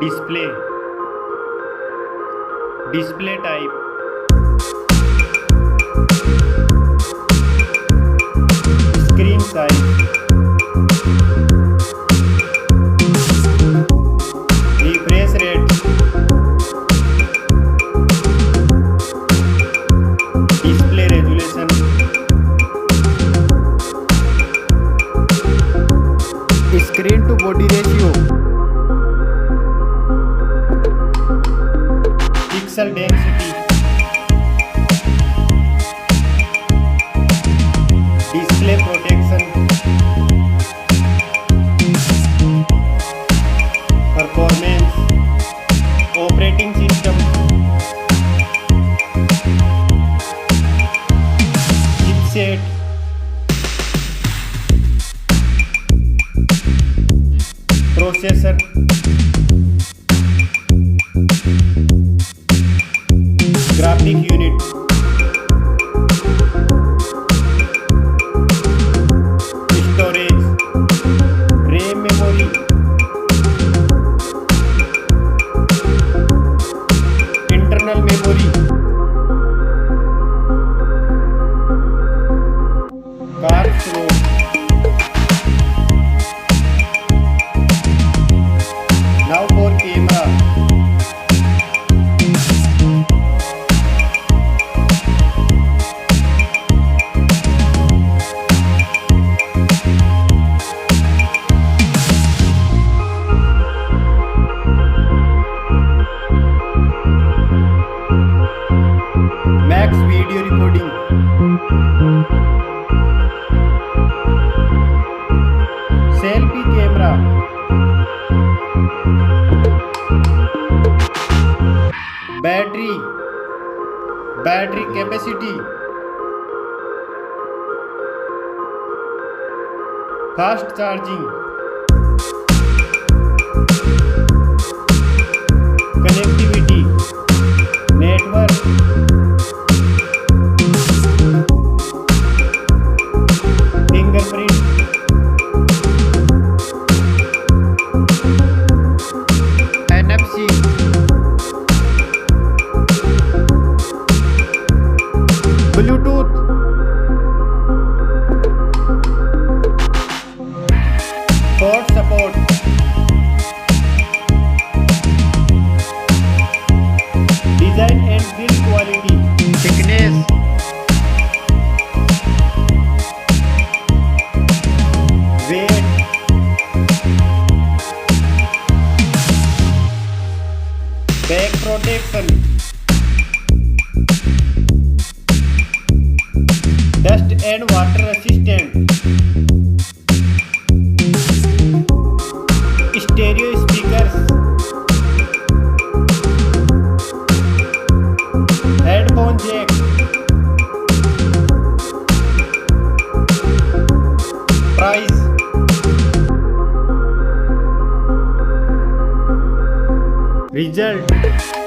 display, display type, screen size, refresh rate, display resolution, screen to body ratio, pixel density, display protection, performance, operating system, chipset, processor, graphic unit, storage, RAM memory, internal memory, card slot, now for camera, max video recording, selfie camera, battery capacity, fast charging, connectivity, network, fingerprint, NFC, Bluetooth, port support, design and build quality, thickness, weight, back protection, dust and water resistant, stereo speakers, headphone jack, price, result.